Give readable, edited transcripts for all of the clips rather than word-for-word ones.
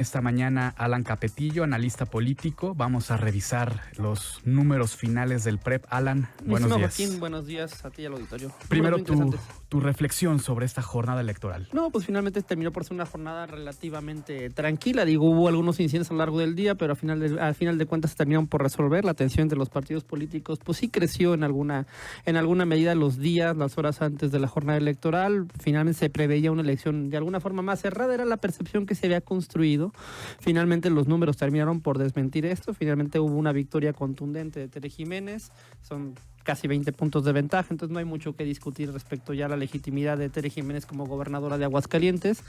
Esta mañana Alan Capetillo, analista político. Vamos a revisar los números finales del PREP. Alan, buenos días. Joaquín, buenos días a ti y al auditorio. Primero tu reflexión sobre esta jornada electoral. No, pues finalmente terminó por ser una jornada relativamente tranquila. Hubo algunos incidentes a lo largo del día, pero al final de cuentas se terminaron por resolver. La tensión entre los partidos políticos pues sí creció en alguna medida los días, las horas antes de la jornada electoral. Finalmente se preveía una elección de alguna forma más cerrada, era la percepción que se había construido. Finalmente los números terminaron por desmentir esto. Finalmente hubo una victoria contundente de Tere Jiménez. Son casi 20 puntos de ventaja, entonces no hay mucho que discutir respecto ya a la legitimidad de Tere Jiménez como gobernadora de Aguascalientes.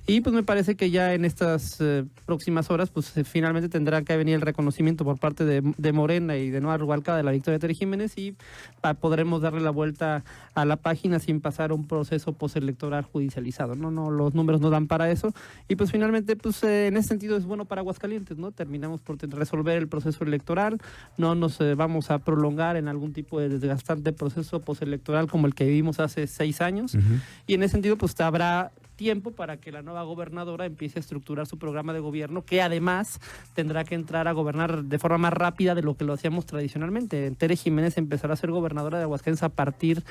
Y pues me parece que ya en estas próximas horas pues finalmente tendrá que venir el reconocimiento por parte de Morena y de Nora Rubalcaba de la victoria de Tere Jiménez y podremos darle la vuelta a la página sin pasar un proceso postelectoral judicializado. No, los números no dan para eso. Y pues finalmente pues en ese sentido es bueno para Aguascalientes, ¿no? Terminamos por resolver el proceso electoral, no nos vamos a prolongar en algún tipo de desgastante proceso postelectoral como el que vivimos hace 6 años. Y en ese sentido pues habrá tiempo para que la nueva gobernadora empiece a estructurar su programa de gobierno, que además tendrá que entrar a gobernar de forma más rápida de lo que lo hacíamos tradicionalmente. Tere Jiménez empezará a ser gobernadora de Aguascalientes a partir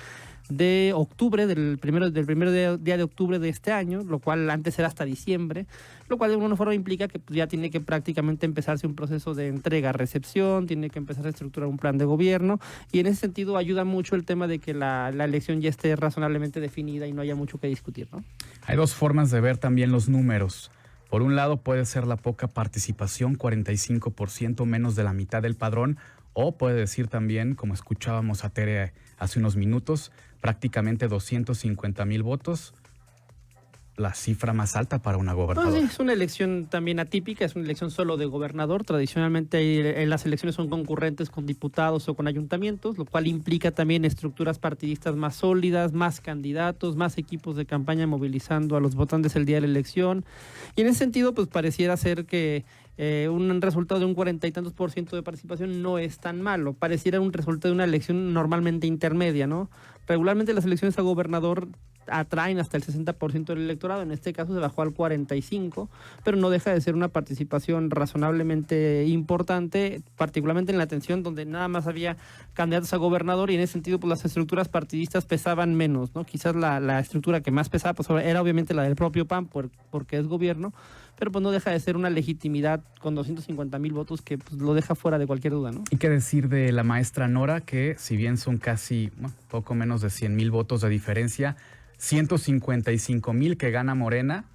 de octubre, del primer día de octubre de este año, lo cual antes era hasta diciembre, lo cual de alguna forma implica que ya tiene que prácticamente empezarse un proceso de entrega-recepción, tiene que empezar a estructurar un plan de gobierno, y en ese sentido ayuda mucho el tema de que la elección ya esté razonablemente definida y no haya mucho que discutir, ¿no? Hay dos formas de ver también los números. Por un lado puede ser la poca participación, 45% menos de la mitad del padrón, o puede decir también, como escuchábamos a Tere hace unos minutos, prácticamente 250,000 votos, la cifra más alta para una gobernadora. Sí, es una elección también atípica, es una elección solo de gobernador. Tradicionalmente las elecciones son concurrentes con diputados o con ayuntamientos, lo cual implica también estructuras partidistas más sólidas, más candidatos, más equipos de campaña movilizando a los votantes el día de la elección. Y en ese sentido, pues pareciera ser que un resultado de un 40 y tantos % de participación no es tan malo. Pareciera un resultado de una elección normalmente intermedia, ¿no? Regularmente las elecciones a gobernador atraen hasta el 60% del electorado, en este caso se bajó al 45%, pero no deja de ser una participación razonablemente importante, particularmente en la atención donde nada más había candidatos a gobernador y en ese sentido pues las estructuras partidistas pesaban menos, ¿no? Quizás la estructura que más pesaba pues era obviamente la del propio PAN porque es gobierno, pero pues no deja de ser una legitimidad con 250,000 votos que pues, lo deja fuera de cualquier duda, ¿no? ¿Y qué decir de la maestra Nora, que si bien son casi poco menos de 100,000 votos de diferencia, 155,000 que gana Morena,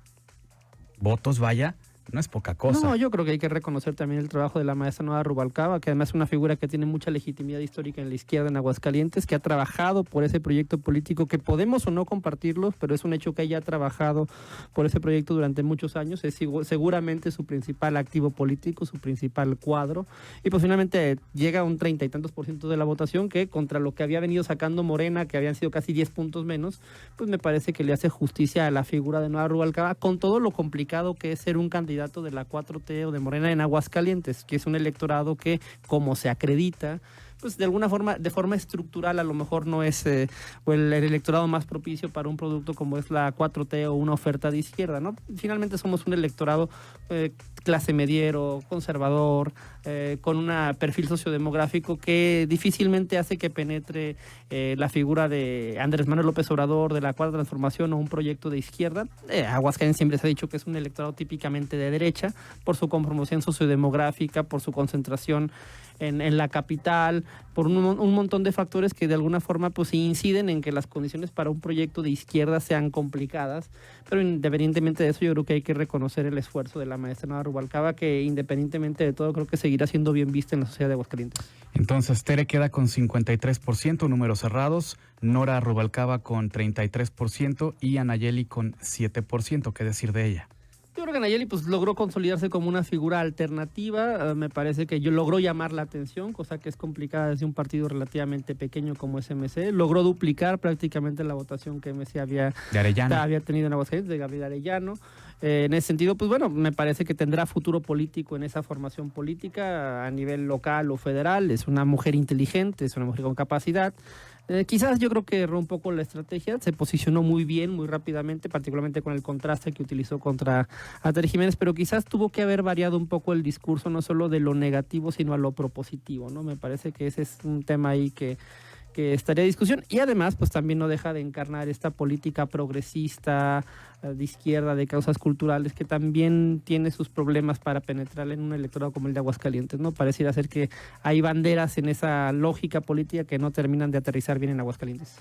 votos, vaya, no es poca cosa. No, yo creo que hay que reconocer también el trabajo de la maestra Nora Rubalcaba, que además es una figura que tiene mucha legitimidad histórica en la izquierda en Aguascalientes, que ha trabajado por ese proyecto político, que podemos o no compartirlos, pero es un hecho que ella ha trabajado por ese proyecto durante muchos años, es seguramente su principal activo político, su principal cuadro, y pues finalmente llega a un 30 y tantos % de la votación, que contra lo que había venido sacando Morena, que habían sido casi 10 puntos menos, pues me parece que le hace justicia a la figura de Nora Rubalcaba, con todo lo complicado que es ser un candidato de la 4T o de Morena en Aguascalientes, que es un electorado que, como se acredita, pues de alguna forma, de forma estructural, a lo mejor no es el electorado más propicio para un producto como es la 4T o una oferta de izquierda, ¿no? Finalmente somos un electorado clase mediero, conservador, con un perfil sociodemográfico que difícilmente hace que penetre la figura de Andrés Manuel López Obrador, de la Cuarta Transformación o un proyecto de izquierda. Aguascalientes siempre se ha dicho que es un electorado típicamente de derecha, por su conformación sociodemográfica, por su concentración en la capital, por un montón de factores que de alguna forma pues inciden en que las condiciones para un proyecto de izquierda sean complicadas, pero independientemente de eso yo creo que hay que reconocer el esfuerzo de la maestra Nora Rubalcaba, que independientemente de todo creo que seguirá siendo bien vista en la sociedad de Aguascalientes. Entonces Tere queda con 53%, números cerrados, Nora Rubalcaba con 33% y Anayeli con 7%, ¿qué decir de ella? Yo creo que Nayeli pues logró consolidarse como una figura alternativa, me parece que logró llamar la atención, cosa que es complicada desde un partido relativamente pequeño como es MC, logró duplicar prácticamente la votación que MC había tenido en Aguascalientes, de Gabriel Arellano, En ese sentido, pues bueno, me parece que tendrá futuro político en esa formación política a nivel local o federal. Es una mujer inteligente, es una mujer con capacidad. Quizás yo creo que erró un poco la estrategia, se posicionó muy bien, muy rápidamente, particularmente con el contraste que utilizó contra Ateri Jiménez, pero quizás tuvo que haber variado un poco el discurso, no solo de lo negativo, sino a lo propositivo, ¿no? Me parece que ese es un tema ahí que estaría a discusión, y además pues también no deja de encarnar esta política progresista de izquierda, de causas culturales, que también tiene sus problemas para penetrar en un electorado como el de Aguascalientes, ¿no? Pareciera ser que hay banderas en esa lógica política que no terminan de aterrizar bien en Aguascalientes.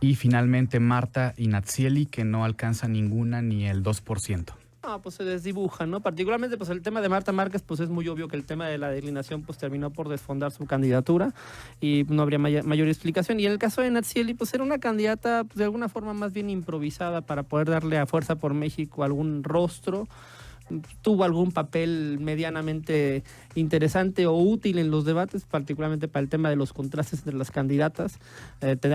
Y finalmente Marta y Natsieli, que no alcanza ninguna ni el 2%. No, pues se desdibuja, ¿no? Particularmente, pues el tema de Marta Márquez, pues es muy obvio que el tema de la declinación, pues terminó por desfondar su candidatura y no habría mayor explicación. Y en el caso de Natsieli, pues era una candidata pues, de alguna forma más bien improvisada para poder darle a Fuerza por México algún rostro. Tuvo algún papel medianamente interesante o útil en los debates, particularmente para el tema de los contrastes entre las candidatas.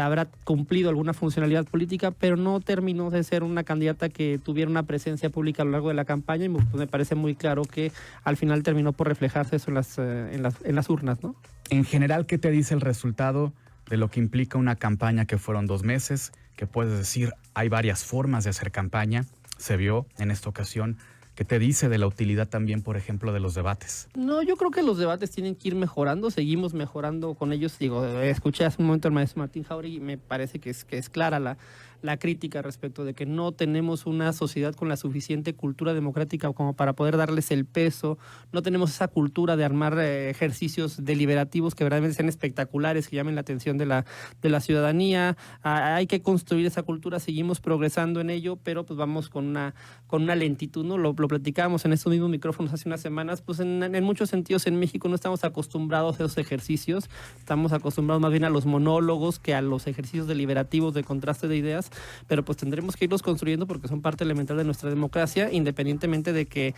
Habrá cumplido alguna funcionalidad política, pero no terminó de ser una candidata que tuviera una presencia pública a lo largo de la campaña, y pues me parece muy claro que al final terminó por reflejarse eso en las urnas, ¿no? En general, ¿qué te dice el resultado de lo que implica una campaña que fueron 2 meses? Que puedes decir, hay varias formas de hacer campaña, se vio en esta ocasión. ¿Qué te dice de la utilidad también, por ejemplo, de los debates? No, yo creo que los debates tienen que ir mejorando, seguimos mejorando con ellos. Digo, escuché hace un momento al maestro Martín Jauregui y me parece que es clara la crítica respecto de que no tenemos una sociedad con la suficiente cultura democrática como para poder darles el peso, no tenemos esa cultura de armar ejercicios deliberativos que verdaderamente sean espectaculares, que llamen la atención de la ciudadanía. Hay que construir esa cultura, seguimos progresando en ello, pero pues vamos con una lentitud, ¿no? Lo platicábamos en estos mismos micrófonos hace unas semanas, pues en muchos sentidos en México no estamos acostumbrados a esos ejercicios, estamos acostumbrados más bien a los monólogos que a los ejercicios deliberativos de contraste de ideas, pero pues tendremos que irlos construyendo porque son parte elemental de nuestra democracia, independientemente de que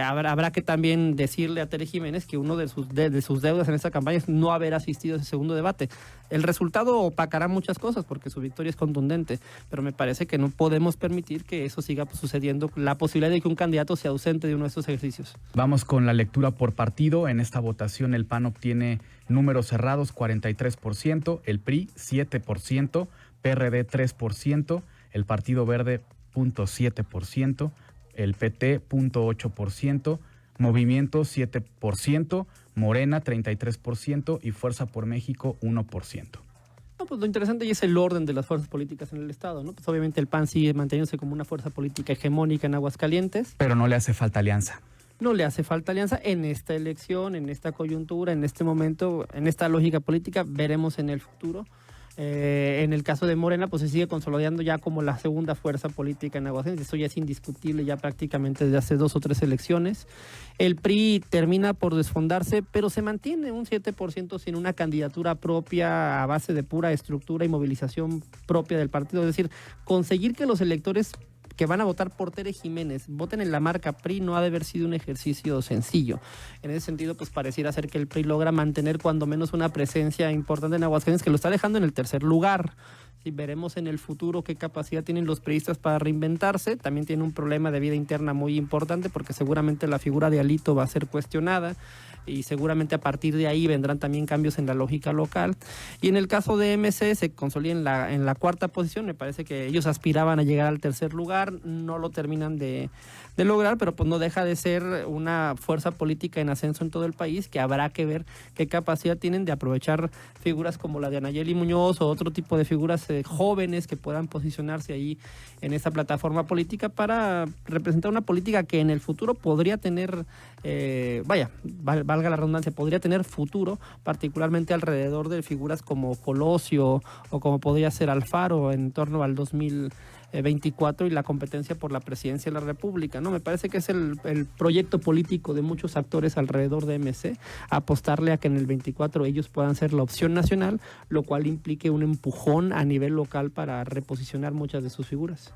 habrá que también decirle a Tere Jiménez que uno de sus deudas en esta campaña es no haber asistido a ese segundo debate. El resultado opacará muchas cosas porque su victoria es contundente, pero me parece que no podemos permitir que eso siga sucediendo, la posibilidad de que un candidato se ausente de uno de estos ejercicios. Vamos con la lectura por partido. En esta votación el PAN obtiene números cerrados 43%, el PRI 7%, PRD 3%, el Partido Verde 0.7%, el PT 0.8%, Movimiento 7%, Morena 33% y Fuerza por México 1%. No, pues lo interesante y es el orden de las fuerzas políticas en el Estado, ¿no? Pues obviamente el PAN sigue manteniéndose como una fuerza política hegemónica en Aguascalientes. Pero no le hace falta alianza. No le hace falta alianza en esta elección, en esta coyuntura, en este momento, en esta lógica política, veremos en el futuro. En el caso de Morena, pues se sigue consolidando ya como la segunda fuerza política en Aguascalientes. Eso ya es indiscutible ya prácticamente desde hace 2 o 3 elecciones. El PRI termina por desfondarse, pero se mantiene un 7% sin una candidatura propia a base de pura estructura y movilización propia del partido. Es decir, conseguir que los electores que van a votar por Tere Jiménez voten en la marca PRI no ha de haber sido un ejercicio sencillo. En ese sentido, pues pareciera ser que el PRI logra mantener cuando menos una presencia importante en Aguascalientes, que lo está dejando en el tercer lugar. Sí, veremos en el futuro qué capacidad tienen los priistas para reinventarse. También tiene un problema de vida interna muy importante porque seguramente la figura de Alito va a ser cuestionada y seguramente a partir de ahí vendrán también cambios en la lógica local. Y en el caso de MC se consolida en la cuarta posición. Me parece que ellos aspiraban a llegar al tercer lugar, no lo terminan de lograr, pero pues no deja de ser una fuerza política en ascenso en todo el país, que habrá que ver qué capacidad tienen de aprovechar figuras como la de Anayeli Muñoz o otro tipo de figuras jóvenes que puedan posicionarse ahí en esa plataforma política para representar una política que en el futuro podría tener, valga la redundancia, podría tener futuro, particularmente alrededor de figuras como Colosio o como podría ser Alfaro en torno al 2024 y la competencia por la presidencia de la República, ¿no? Me parece que es el proyecto político de muchos actores alrededor de MC, apostarle a que en el 24 ellos puedan ser la opción nacional, lo cual implique un empujón a nivel local para reposicionar muchas de sus figuras.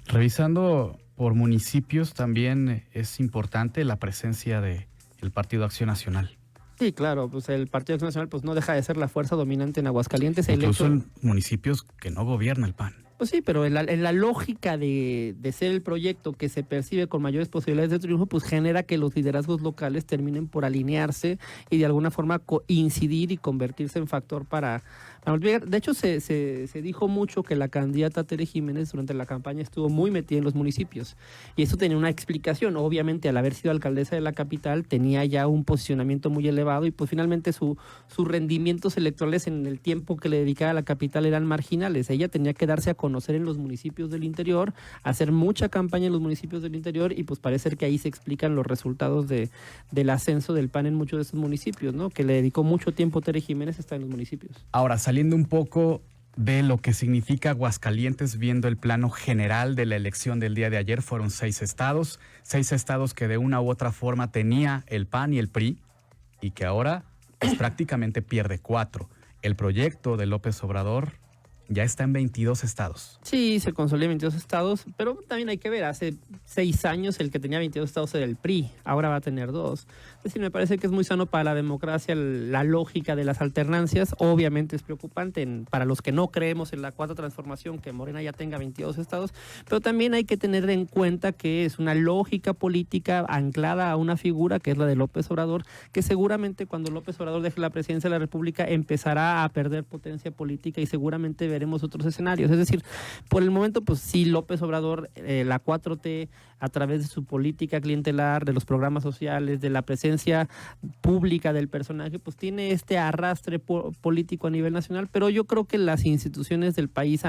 Revisando por municipios también es importante la presencia del Partido Acción Nacional. Sí, claro, pues el Partido Acción Nacional pues no deja de ser la fuerza dominante en Aguascalientes. Incluso en municipios que no gobierna el PAN. Pues sí, pero en la lógica de ser el proyecto que se percibe con mayores posibilidades de triunfo, pues genera que los liderazgos locales terminen por alinearse y de alguna forma incidir y convertirse en factor para olvidar. De hecho, se dijo mucho que la candidata Tere Jiménez durante la campaña estuvo muy metida en los municipios. Y eso tenía una explicación. Obviamente, al haber sido alcaldesa de la capital, tenía ya un posicionamiento muy elevado y pues finalmente sus rendimientos electorales en el tiempo que le dedicaba a la capital eran marginales. Ella tenía que darse a conocer en los municipios del interior, hacer mucha campaña en los municipios del interior y pues parece que ahí se explican los resultados del ascenso del PAN en muchos de esos municipios, ¿no? Que le dedicó mucho tiempo Tere Jiménez a estar en los municipios. Ahora, saliendo un poco de lo que significa Aguascalientes, viendo el plano general de la elección del día de ayer, fueron 6 estados que de una u otra forma tenía el PAN y el PRI y que ahora pues, prácticamente pierde 4. El proyecto de López Obrador ya está en 22 estados. Sí, se consolidó en 22 estados, pero también hay que ver, hace 6 años el que tenía 22 estados era el PRI, ahora va a tener 2. Es decir, me parece que es muy sano para la democracia la lógica de las alternancias. Obviamente es preocupante para los que no creemos en la cuarta transformación que Morena ya tenga 22 estados, pero también hay que tener en cuenta que es una lógica política anclada a una figura que es la de López Obrador, que seguramente cuando López Obrador deje la presidencia de la República empezará a perder potencia política y seguramente veremos otros escenarios. Es decir, por el momento, pues sí, López Obrador, la 4T, a través de su política clientelar, de los programas sociales, de la presencia pública del personaje, pues tiene este arrastre político a nivel nacional, pero yo creo que las instituciones del país,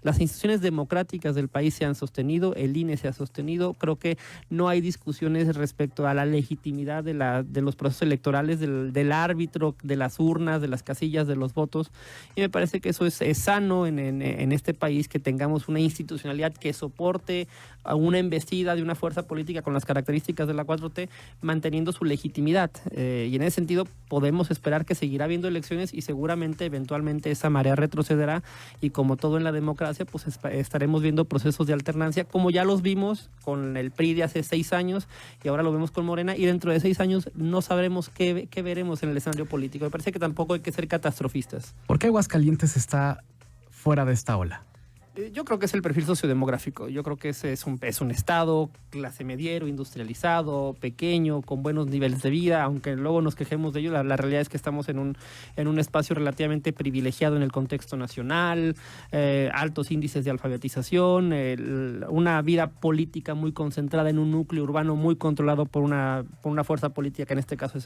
las instituciones democráticas del país se han sostenido, el INE se ha sostenido, creo que no hay discusiones respecto a la legitimidad de los procesos electorales, del árbitro, de las urnas, de las casillas, de los votos, y me parece que eso es sano en este país, que tengamos una institucionalidad que soporte a una embestida de una fuerza política con las características de la 4T, manteniendo su legitimidad. Y en ese sentido podemos esperar que seguirá habiendo elecciones y seguramente eventualmente esa marea retrocederá y como todo en la democracia, pues estaremos viendo procesos de alternancia, como ya los vimos con el PRI de hace 6 años y ahora lo vemos con Morena, y dentro de 6 años no sabremos qué veremos en el escenario político. Me parece que tampoco hay que ser catastrofistas. ¿Por qué Aguascalientes está fuera de esta ola? Yo creo que es el perfil sociodemográfico. Yo creo que es un estado clase mediero, industrializado, pequeño, con buenos niveles de vida, aunque luego nos quejemos de ello. La realidad es que estamos en un espacio relativamente privilegiado en el contexto nacional, altos índices de alfabetización, una vida política muy concentrada en un núcleo urbano muy controlado por una fuerza política que en este caso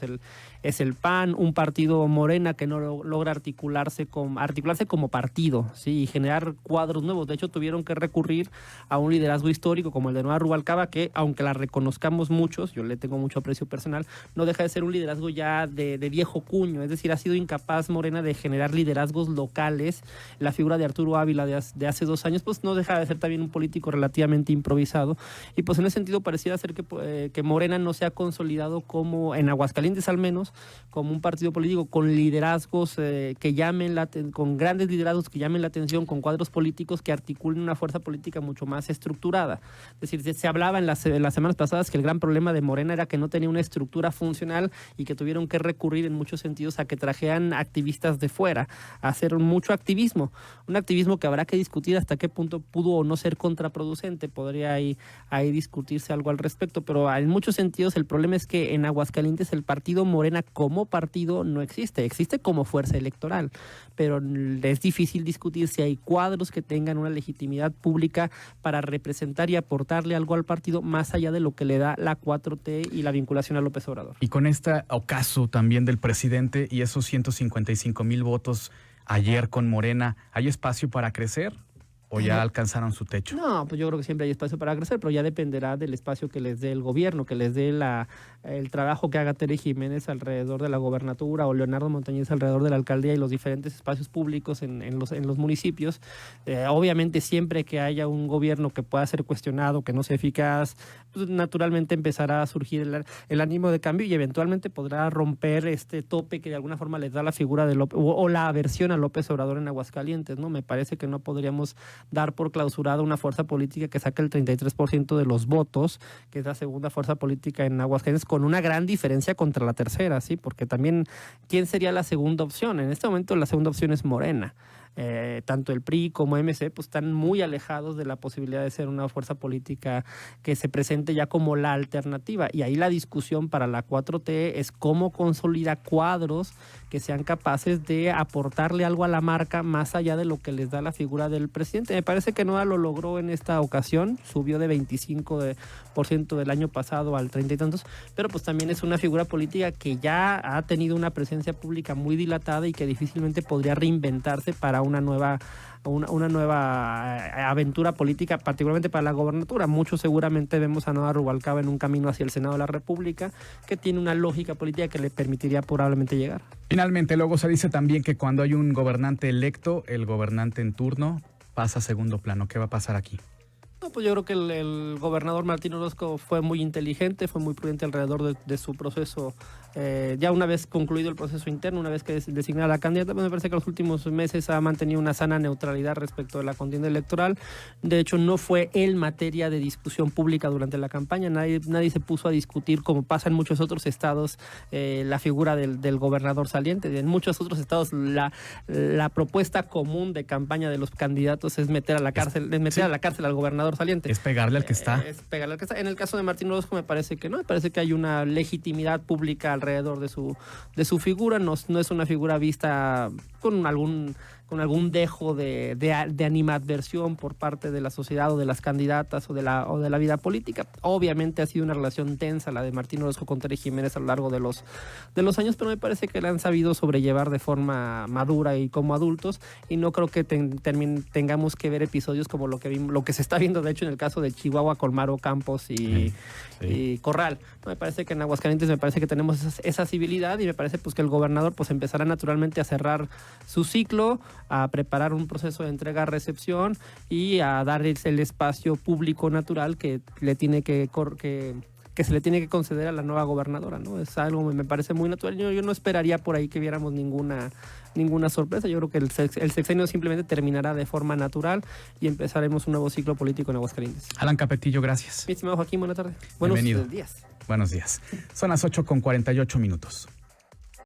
es el PAN, un partido Morena que no logra articularse como partido, ¿sí? Y generar cuadros nuevos. De hecho, tuvieron que recurrir a un liderazgo histórico como el de Nueva Rubalcaba, que aunque la reconozcamos muchos, yo le tengo mucho aprecio personal, no deja de ser un liderazgo ya de viejo cuño. Es decir, ha sido incapaz Morena de generar liderazgos locales. La figura de Arturo Ávila de hace 2 años, pues no deja de ser también un político relativamente improvisado. Y pues en ese sentido pareciera ser que Morena no se ha consolidado como, en Aguascalientes al menos, como un partido político con liderazgos con grandes liderazgos que llamen la atención, con cuadros políticos que articulen una fuerza política mucho más estructurada. Es decir, se hablaba en las semanas pasadas que el gran problema de Morena era que no tenía una estructura funcional y que tuvieron que recurrir en muchos sentidos a que trajeran activistas de fuera, a hacer mucho activismo. Un activismo que habrá que discutir hasta qué punto pudo o no ser contraproducente. Podría ahí discutirse algo al respecto, pero en muchos sentidos el problema es que en Aguascalientes el partido Morena como partido no existe. Existe como fuerza electoral, pero es difícil discutir si hay cuadros que tengan una legitimidad pública para representar y aportarle algo al partido más allá de lo que le da la 4T y la vinculación a López Obrador. Y con este ocaso también del presidente y esos 155,000 votos ayer con Morena, ¿hay espacio para crecer? ¿O ya alcanzaron su techo? No, pues yo creo que siempre hay espacio para crecer, pero ya dependerá del espacio que les dé el gobierno, que les dé el trabajo que haga Tere Jiménez alrededor de la gobernatura o Leonardo Montañez alrededor de la alcaldía y los diferentes espacios públicos en los municipios. Obviamente siempre que haya un gobierno que pueda ser cuestionado, que no sea eficaz, pues naturalmente empezará a surgir el ánimo de cambio y eventualmente podrá romper este tope que de alguna forma les da la figura de López o la aversión a López Obrador en Aguascalientes, ¿no? Me parece que no podríamos dar por clausurada una fuerza política que saca el 33% de los votos, que es la segunda fuerza política en Aguascalientes, con una gran diferencia contra la tercera, ¿sí? Porque también, ¿quién sería la segunda opción? En este momento la segunda opción es Morena. tanto el PRI como MC, pues están muy alejados de la posibilidad de ser una fuerza política que se presente ya como la alternativa. Y ahí la discusión para la 4T es cómo consolida cuadros que sean capaces de aportarle algo a la marca más allá de lo que les da la figura del presidente. Me parece que Noa lo logró en esta ocasión, subió de 25% del año pasado al 30 y tantos, pero pues también es una figura política que ya ha tenido una presencia pública muy dilatada y que difícilmente podría reinventarse para una nueva aventura política, particularmente para la gobernatura. Muchos seguramente vemos a Noa Rubalcaba en un camino hacia el Senado de la República que tiene una lógica política que le permitiría probablemente llegar. Finalmente, luego se dice también que cuando hay un gobernante electo, el gobernante en turno pasa a segundo plano. ¿Qué va a pasar aquí? No, pues yo creo que el gobernador Martín Orozco fue muy inteligente, fue muy prudente alrededor de su proceso. Ya una vez concluido el proceso interno, una vez que designara la candidata, pues me parece que los últimos meses ha mantenido una sana neutralidad respecto de la contienda electoral. De hecho, no fue él materia de discusión pública durante la campaña. Nadie se puso a discutir, como pasa en muchos otros estados, la figura del gobernador saliente. En muchos otros estados la propuesta común de campaña de los candidatos es meter a la cárcel al gobernador saliente. Es pegarle al que está. En el caso de Martín Orozco me parece que no, me parece que hay una legitimidad pública alrededor de su figura. No es una figura vista con algún dejo de animadversión por parte de la sociedad o de las candidatas o de la vida política. Obviamente ha sido una relación tensa la de Martín Orozco con Tere Jiménez a lo largo de los años, pero me parece que la han sabido sobrellevar de forma madura y como adultos, y no creo que tengamos que ver episodios como lo que se está viendo de hecho en el caso de Chihuahua con Maru Campos y Corral. Me parece que en Aguascalientes tenemos esa civilidad, y me parece pues que el gobernador pues empezará naturalmente a cerrar su ciclo, a preparar un proceso de entrega-recepción y a dar el espacio público natural que se le tiene que conceder a la nueva gobernadora, ¿no? Es algo me parece muy natural. Yo no esperaría por ahí que viéramos ninguna sorpresa. Yo creo que el sexenio simplemente terminará de forma natural y empezaremos un nuevo ciclo político en Aguascalientes. Alan Capetillo, gracias. Mi estimado Joaquín, buena tarde. Bienvenido. Buenos días. Buenos días. Son las 8:48 minutos.